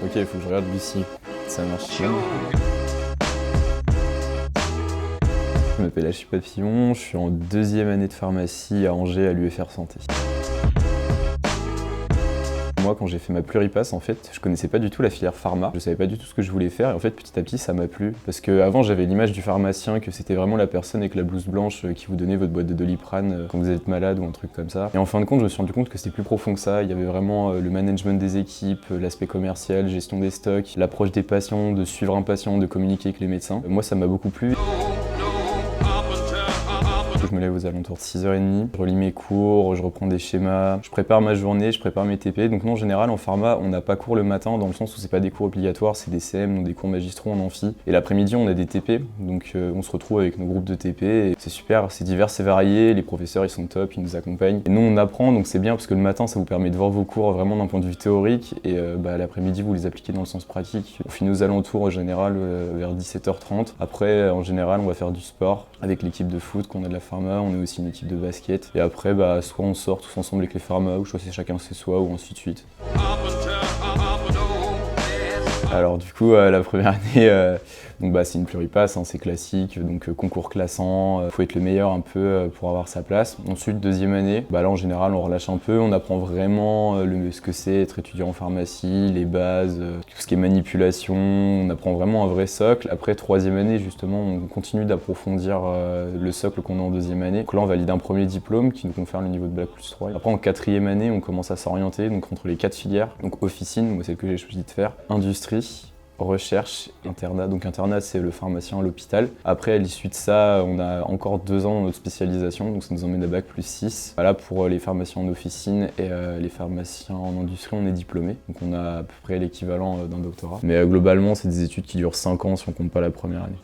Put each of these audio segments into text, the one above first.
Ok, il faut que je regarde Lucie. Ça marche. Je m'appelle Achille Papillon, je suis en 2e année de pharmacie à Angers à l'UFR Santé. Moi, quand j'ai fait ma pluripasse, en fait, je connaissais pas du tout la filière pharma. Je savais pas du tout ce que je voulais faire et en fait, petit à petit, ça m'a plu. Parce qu'avant, j'avais l'image du pharmacien, que c'était vraiment la personne avec la blouse blanche qui vous donnait votre boîte de Doliprane quand vous êtes malade ou un truc comme ça. Et en fin de compte, je me suis rendu compte que c'était plus profond que ça. Il y avait vraiment le management des équipes, l'aspect commercial, gestion des stocks, l'approche des patients, de suivre un patient, de communiquer avec les médecins. Moi, ça m'a beaucoup plu. Je me lève aux alentours de 6h30, je relis mes cours, je reprends des schémas, je prépare ma journée, je prépare mes TP. Donc non, en général, en pharma, on n'a pas cours le matin dans le sens où c'est pas des cours obligatoires, c'est des CM, donc des cours magistraux en amphi. Et l'après-midi, on a des TP, donc on se retrouve avec nos groupes de TP. Et c'est super, c'est divers, c'est varié, les professeurs, ils sont top, ils nous accompagnent. Et nous, on apprend, donc c'est bien parce que le matin, ça vous permet de voir vos cours vraiment d'un point de vue théorique et l'après-midi, vous les appliquez dans le sens pratique. On finit aux alentours, en général, vers 17h30. Après, en général, on va faire du sport avec l'équipe de foot qu'on a de la pharma. On est aussi une équipe de basket. Et après, soit on sort tous ensemble avec les pharma, ou soit c'est chacun chez soi, ou ainsi de suite. Alors du coup, la première année, c'est une pluripasse, c'est classique, donc concours classant, faut être le meilleur un peu pour avoir sa place. Ensuite, 2e année, là en général on relâche un peu, on apprend vraiment ce que c'est être étudiant en pharmacie, les bases, tout ce qui est manipulation, on apprend vraiment un vrai socle. Après 3e année justement, on continue d'approfondir le socle qu'on a en 2e année. Donc là on valide un premier diplôme qui nous confère le niveau de Bac+3. Après en 4e année, on commence à s'orienter donc entre les 4 filières, donc officine, moi c'est ce que j'ai choisi de faire, industrie, recherche, internat. Donc internat, c'est le pharmacien à l'hôpital. Après, à l'issue de ça, on a encore 2 ans dans notre spécialisation, donc ça nous emmène à Bac+6. Voilà, pour les pharmaciens en officine et les pharmaciens en industrie, on est diplômé. Donc on a à peu près l'équivalent d'un doctorat. Mais globalement, c'est des études qui durent 5 ans si on compte pas la première année.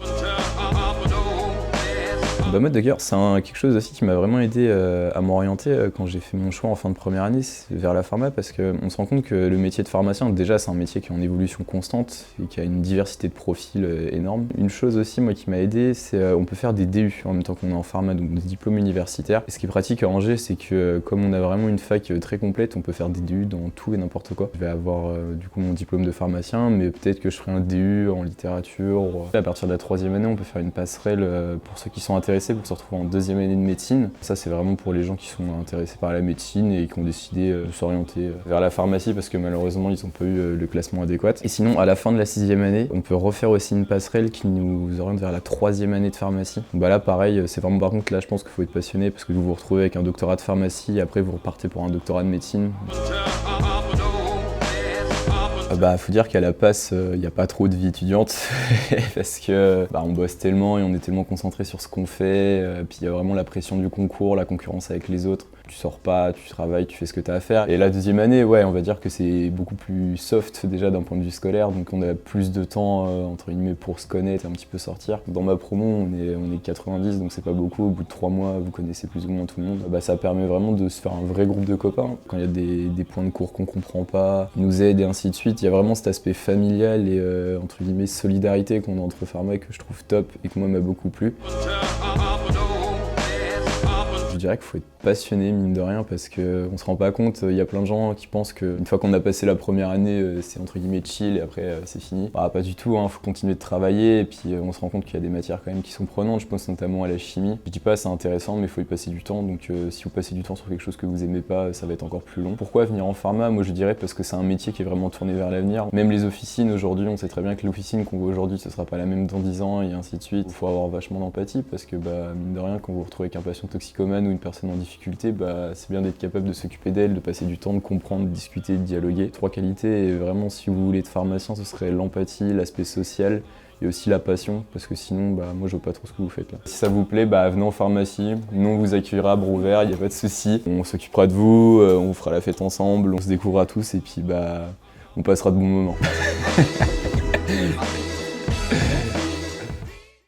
Moi d'ailleurs, c'est quelque chose aussi qui m'a vraiment aidé à m'orienter quand j'ai fait mon choix en fin de première année vers la pharma, parce qu'on se rend compte que le métier de pharmacien, déjà c'est un métier qui est en évolution constante et qui a une diversité de profils énorme. Une chose aussi moi qui m'a aidé, c'est on peut faire des DU en même temps qu'on est en pharma, donc des diplômes universitaires. Et ce qui est pratique à Angers, c'est que comme on a vraiment une fac très complète, on peut faire des DU dans tout et n'importe quoi. Je vais avoir du coup mon diplôme de pharmacien, mais peut-être que je ferai un DU en littérature. À partir de la 3e année, on peut faire une passerelle pour ceux qui sont intéressés pour se retrouver en 2e année de médecine. Ça, c'est vraiment pour les gens qui sont intéressés par la médecine et qui ont décidé de s'orienter vers la pharmacie parce que malheureusement, ils n'ont pas eu le classement adéquat. Et sinon, à la fin de la 6e année, on peut refaire aussi une passerelle qui nous oriente vers la 3e année de pharmacie. Donc là, pareil, c'est vraiment par contre, là, je pense qu'il faut être passionné parce que vous vous retrouvez avec un doctorat de pharmacie et après, vous repartez pour un doctorat de médecine. Faut dire qu'à la passe, il n'y a pas trop de vie étudiante parce que on bosse tellement et on est tellement concentré sur ce qu'on fait, puis il y a vraiment la pression du concours, la concurrence avec les autres. Tu sors pas, tu travailles, tu fais ce que tu as à faire. Et la 2e année, ouais, on va dire que c'est beaucoup plus soft déjà d'un point de vue scolaire, donc on a plus de temps entre guillemets pour se connaître et un petit peu sortir. Dans ma promo, on est 90, donc c'est pas beaucoup. Au bout de 3 mois, vous connaissez plus ou moins tout le monde. Ça permet vraiment de se faire un vrai groupe de copains. Quand il y a des points de cours qu'on comprend pas, ils nous aident et ainsi de suite. Il y a vraiment cet aspect familial et entre guillemets solidarité qu'on a entre pharma que je trouve top et que moi m'a beaucoup plu. Je dirais qu'il faut être passionné mine de rien parce qu'on se rend pas compte, il y a plein de gens qui pensent qu'une fois qu'on a passé la première année, c'est entre guillemets chill et après c'est fini. Pas du tout, faut continuer de travailler et puis on se rend compte qu'il y a des matières quand même qui sont prenantes, je pense notamment à la chimie. Je dis pas c'est intéressant mais il faut y passer du temps, donc si vous passez du temps sur quelque chose que vous aimez pas, ça va être encore plus long. Pourquoi venir en pharma? Moi je dirais parce que c'est un métier qui est vraiment tourné vers l'avenir. Même les officines aujourd'hui, on sait très bien que l'officine qu'on voit aujourd'hui ce sera pas la même dans 10 ans et ainsi de suite. Il faut avoir vachement d'empathie parce que mine de rien quand vous vous retrouvez avec un patient toxicomane ou une personne en difficulté, c'est bien d'être capable de s'occuper d'elle, de passer du temps, de comprendre, de discuter, de dialoguer. 3 qualités, et vraiment si vous voulez être pharmacien, ce serait l'empathie, l'aspect social et aussi la passion, parce que sinon, moi je vois pas trop ce que vous faites là. Si ça vous plaît, venez en pharmacie, nous on vous accueillera à bras ouverts, il n'y a pas de souci. On s'occupera de vous, on vous fera la fête ensemble, on se découvrira tous et puis on passera de bons moments.